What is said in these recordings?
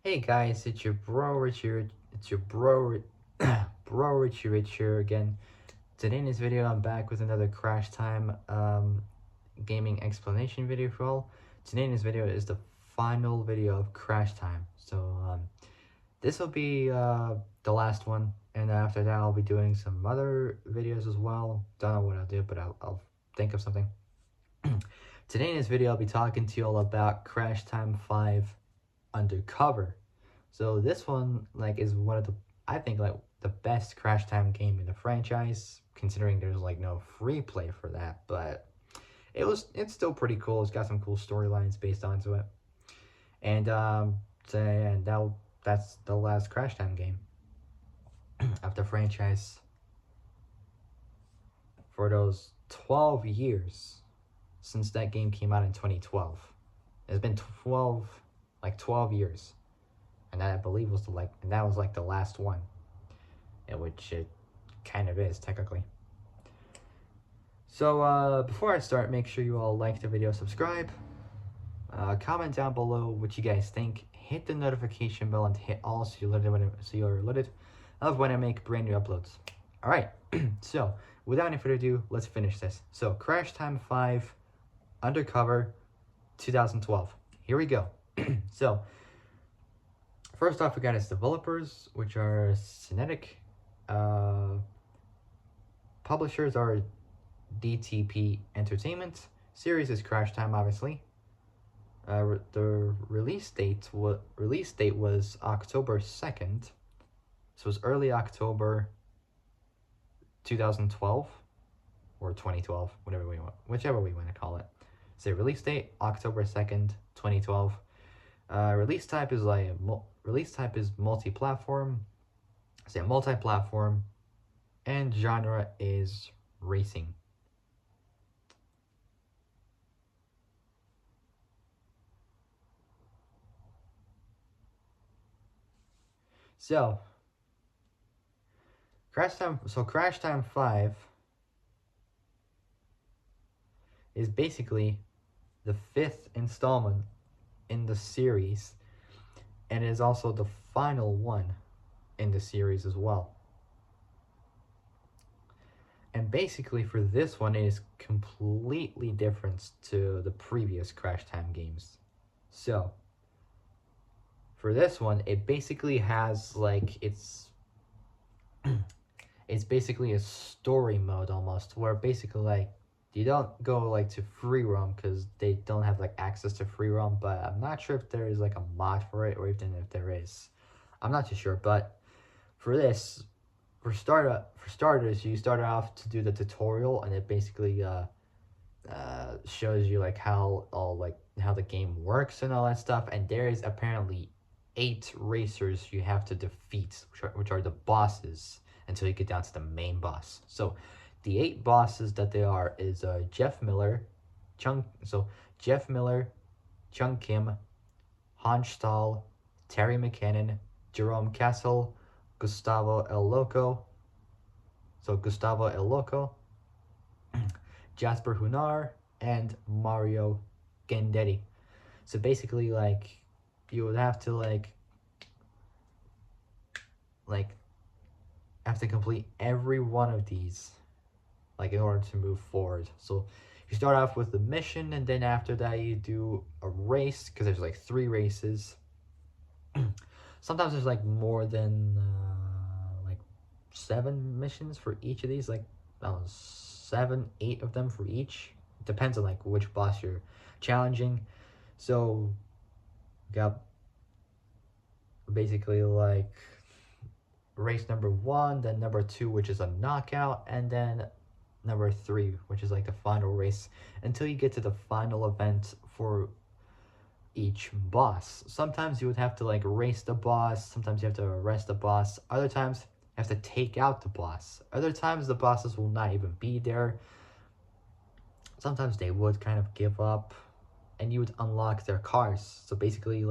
Hey guys, it's your bro Richard. It's your bro, bro Richard here again. Today in this video, I'm back with another Crash Time gaming explanation video for all. Today in this video is the final video of Crash Time. So this will be the last one, and after that I'll be doing some other videos as well. Don't know what I'll do, but I'll think of something. Today in this video, I'll be talking to you all about Crash Time 5 Undercover. So this one is one of the, I think, the best Crash Time game in the franchise, considering there's no free play for that, but it's still pretty cool. It's got some cool storylines based onto it. And so yeah, now that's the last Crash Time game of the franchise for those 12 years since that game came out in 2012. It's been 12 years. And that I believe was that was the last one, in which it kind of is technically. So before I start, make sure you all like the video, subscribe, comment down below what you guys think, hit the notification bell and hit all so you're alerted of when I make brand new uploads. All right, so without any further ado, let's finish this. So Crash Time 5 Undercover 2012. Here we go. So first off, we got its developers, which are Cinetic. Publishers are DTP Entertainment. Series is Crash Time, obviously. The release date was October 2nd. So it was early October 2012 or 2012, whichever we want to call it. So release date October 2nd, 2012. Release type is multi-platform. Say multi-platform, and genre is racing. So Crash Time 5 is basically the 5th installment in the series, and is also the final one in the series as well. And basically for this one, it is completely different to the previous Crash Time games. So for this one, it basically has it's basically a story mode almost, where basically you don't go to free roam because they don't have access to free roam, but I'm not sure if there is a mod for it, or even if there is. I'm not too sure, but for this, for starters, you start off to do the tutorial, and it basically shows you how the game works and all that stuff. And there is apparently 8 racers you have to defeat, which are the bosses, until you get down to the main boss. So the 8 bosses that they are is Jeff Miller, Chung Kim, Hans Stahl, Terry McKinnon, Jerome Castle, Gustavo El Loco, Jasper Hunar, and Mario Gendetti. So basically, you would have to have to complete every one of these in order to move forward. So you start off with the mission, and then after that you do a race, because there's 3 races. Sometimes there's more than 7 missions for each of these, 7, 8 of them for each. It depends on which boss you're challenging. So you got basically race number 1, then number 2, which is a knockout, and then number 3, which is the final race, until you get to the final event for each boss. Sometimes you would have to race the boss, sometimes you have to arrest the boss, other times you have to take out the boss, other times the bosses will not even be there. Sometimes they would kind of give up, and you would unlock their cars. So basically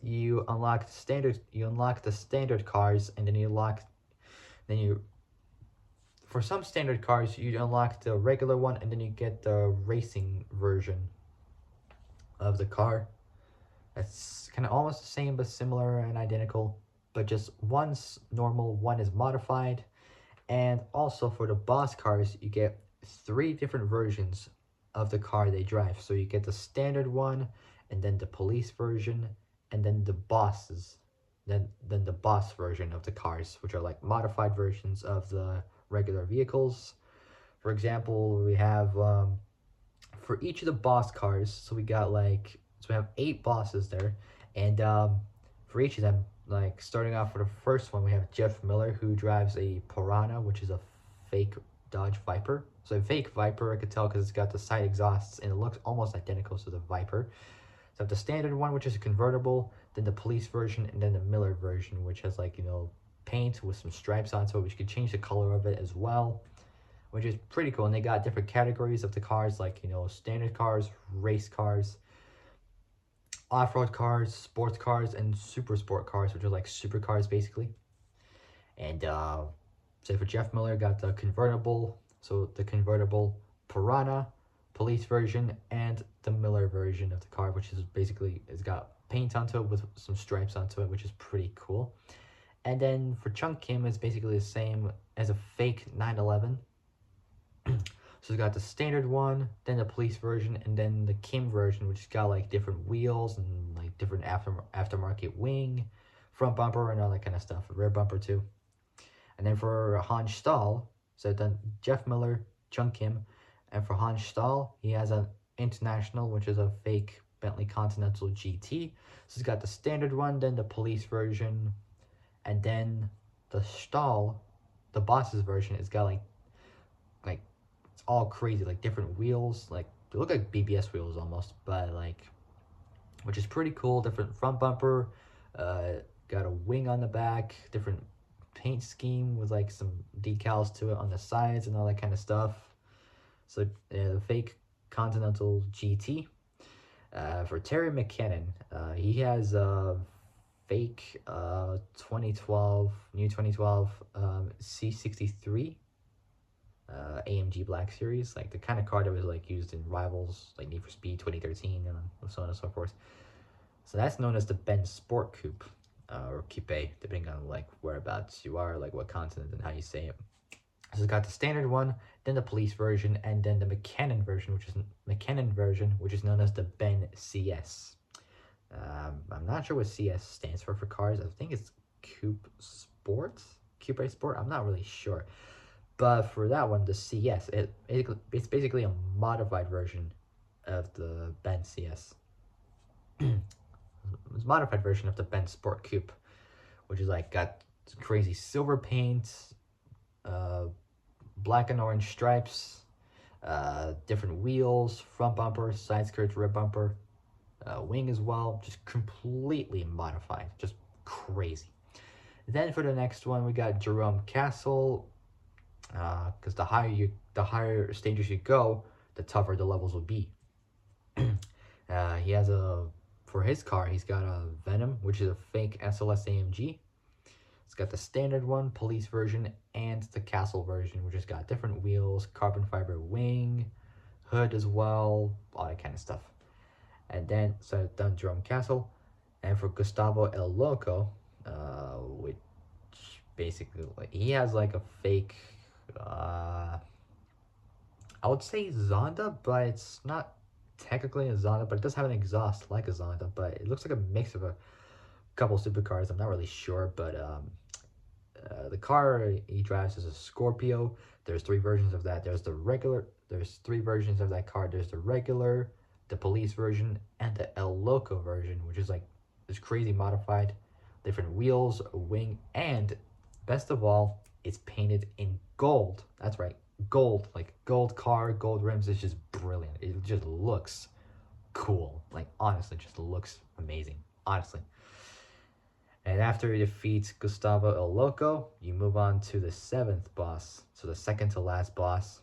you unlock the standard cars, and then for some standard cars you unlock the regular one, and then you get the racing version of the car. That's kind of almost the same but similar and identical, but just one's normal, one is modified. And also for the boss cars, you get 3 different versions of the car they drive. So you get the standard one, and then the police version, and then the bosses, then the boss version of the cars, which are like modified versions of the regular vehicles. For example, we have for each of the boss cars, so we got like, so we have 8 bosses there, and for each of them, like starting off with the first one, we have Jeff Miller, who drives a Piranha, which is a fake Dodge Viper. So a fake Viper, I could tell because it's got the side exhausts and it looks almost identical to the Viper. So the standard one, which is a convertible, then the police version, and then the Miller version, which has like, you know, paint with some stripes onto it, which you can change the color of it as well, which is pretty cool. And they got different categories of the cars, like, you know, standard cars, race cars, off-road cars, sports cars, and super sport cars, which are like supercars basically. And say for Jeff Miller, got the convertible, so the convertible Piranha, police version, and the Miller version of the car, which is basically, it's got paint onto it with some stripes onto it, which is pretty cool. And then for Chunk Kim, it's basically the same as a fake 911. So it's got the standard one, then the police version, and then the Kim version, which has got like different wheels and like different aftermarket wing, front bumper, and all that kind of stuff. Rear bumper too. And then for Hans Stahl, so then Jeff Miller, Chunk Kim, and for Hans Stahl, he has an International, which is a fake Bentley Continental GT. So he's got the standard one, then the police version, and then the Stahl, the boss's version, it's got like it's all crazy, like different wheels, like they look like BBS wheels almost, but like, which is pretty cool. Different front bumper, got a wing on the back, different paint scheme with like some decals to it on the sides and all that kind of stuff. So the fake Continental GT. For Terry McKinnon, he has a fake 2012 C63 AMG Black Series, like the kind of car that was like used in Rivals, like Need for Speed 2013, and so on and so forth. So that's known as the Benz Sport Coupe, or Coupe, depending on like whereabouts you are, like what continent and how you say it. So it's got the standard one, then the police version, and then the McKinnon version, which is known as the Ben CS. I'm not sure what CS stands for cars. I think it's Coupe Sport. I'm not really sure. But for that one, the CS, it's basically a modified version of the Benz CS. It's a modified version of the Benz Sport Coupe, which is like got crazy silver paint, black and orange stripes, different wheels, front bumper, side skirts, rear bumper, wing as well, just completely modified, just crazy. Then for the next one, we got Jerome Castle, because the higher stages you go, the tougher the levels will be. He has for his car, he's got a Venom, which is a fake SLS AMG. It's got the standard one, police version, and the Castle version, which has got different wheels, carbon fiber wing, hood as well, all that kind of stuff. And then, so done Jerome Castle. And for Gustavo El Loco, which basically, like, he has like a fake, I would say Zonda, but it's not technically a Zonda, but it does have an exhaust like a Zonda, but it looks like a mix of a couple supercars. I'm not really sure, but the car he drives is a Scorpio. There's 3 versions of that. There's 3 versions of that car. There's the regular, the police version, and the El Loco version, which is like this crazy modified, different wheels, a wing, and best of all, it's painted in gold. That's right, gold, like gold car, gold rims. It's just brilliant. It just looks cool. Like honestly, just looks amazing, honestly. And after he defeats Gustavo El Loco, you move on to the 7th boss, so the second to last boss.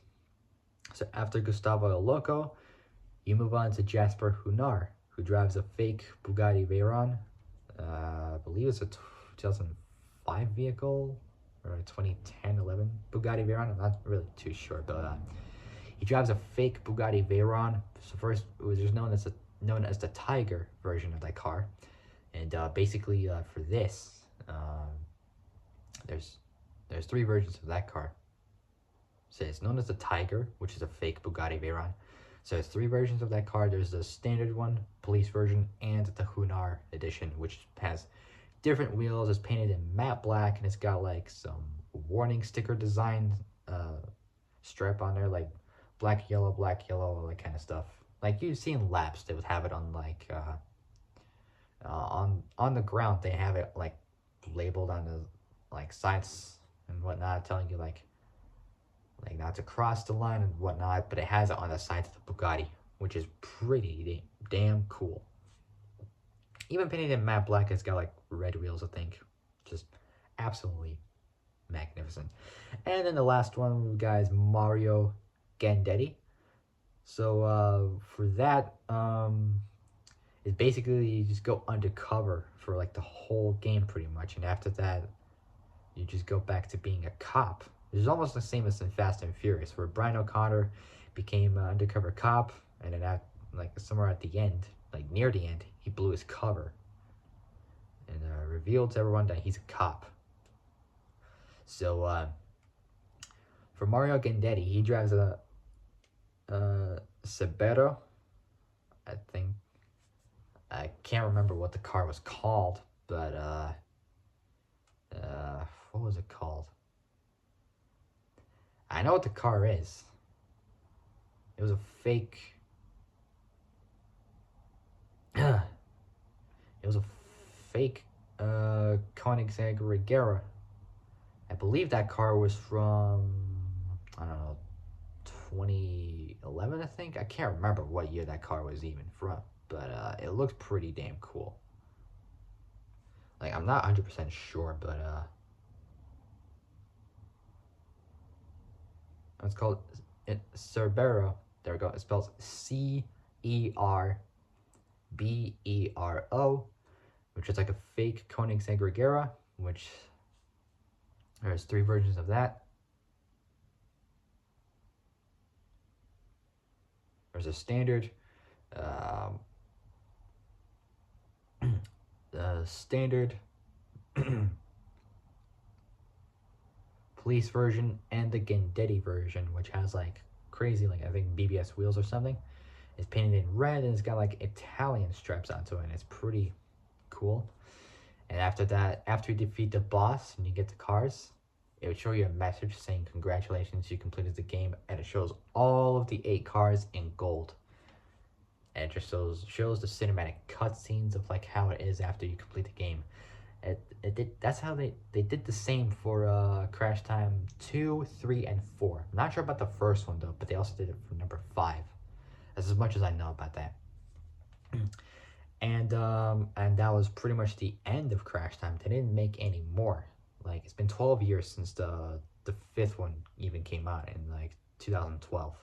So after Gustavo El Loco, you move on to Jasper Hunar, who drives a fake Bugatti Veyron. I believe it's a 2005 vehicle, or a 2010-11 Bugatti Veyron. I'm not really too sure, but he drives a fake Bugatti Veyron. So first, it was just known as the Tiger version of that car. And basically, for this, there's 3 versions of that car. So it's known as the Tiger, which is a fake Bugatti Veyron. So there's 3 versions of that car. There's the standard one, police version, and the Hunar edition, which has different wheels. It's painted in matte black, and it's got like some warning sticker design strap on there, like black, yellow, like kind of stuff. Like you've seen laps, they would have it on like on the ground. They have it like labeled on the like sides and whatnot, telling you like not to cross the line and whatnot. But it has it on the sides of the Bugatti, which is pretty damn cool. Even painted in matte black, it's got like red wheels, I think. Just absolutely magnificent. And then the last one, guys, Mario Gandetti. So for that, it's basically you just go undercover for like the whole game pretty much, and after that, you just go back to being a cop. It's almost the same as in Fast and Furious, where Brian O'Connor became an undercover cop, and then like somewhere at the end, like near the end, he blew his cover and revealed to everyone that he's a cop. So for Mario Gandetti, he drives a Sabero, I think. I can't remember what the car was called, but what was it called? I know what the car is. It was a fake. It was a fake Koenigsegg Regera. I believe that car was from, I don't know, 2011, I think. I can't remember what year that car was even from, but it looked pretty damn cool. Like, I'm not 100% sure, but it's called Cerbero. There we go. It spells Cerbero, which is like a fake Koenigsegg Regera, which there's 3 versions of that. There's a standard, standard police version, and the Gandetti version, which has like crazy, like I think BBS wheels or something. It's painted in red, and it's got like Italian stripes onto it, and it's pretty cool. And after that, after you defeat the boss and you get the cars, it would show you a message saying congratulations, you completed the game, and it shows all of the 8 cars in gold. And it just shows the cinematic cutscenes of like how it is after you complete the game. That's how they did the same for Crash Time 2, 3, and 4. I'm not sure about the first one though, but they also did it for number 5. That's as much as I know about that. And that was pretty much the end of Crash Time. They didn't make any more. Like, it's been 12 years since the 5th one even came out in like 2012.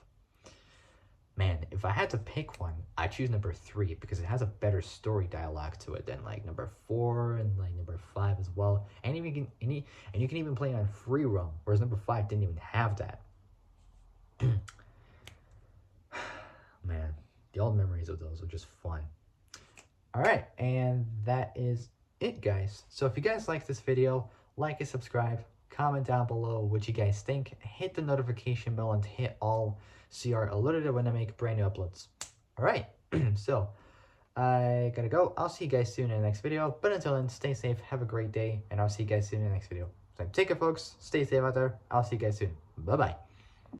Man, if I had to pick one, I'd choose number 3 because it has a better story dialogue to it than like number 4 and like number 5 as well. And you can even play it on free roam, whereas number 5 didn't even have that. Man, the old memories of those are just fun. Alright, and that is it, guys. So if you guys like this video, like and subscribe, comment down below what you guys think, hit the notification bell, and hit all so you are alerted when I make brand new uploads. Alright, so I gotta go. I'll see you guys soon in the next video, but until then, stay safe, have a great day, and I'll see you guys soon in the next video. So take care, folks, stay safe out there, I'll see you guys soon. Bye bye.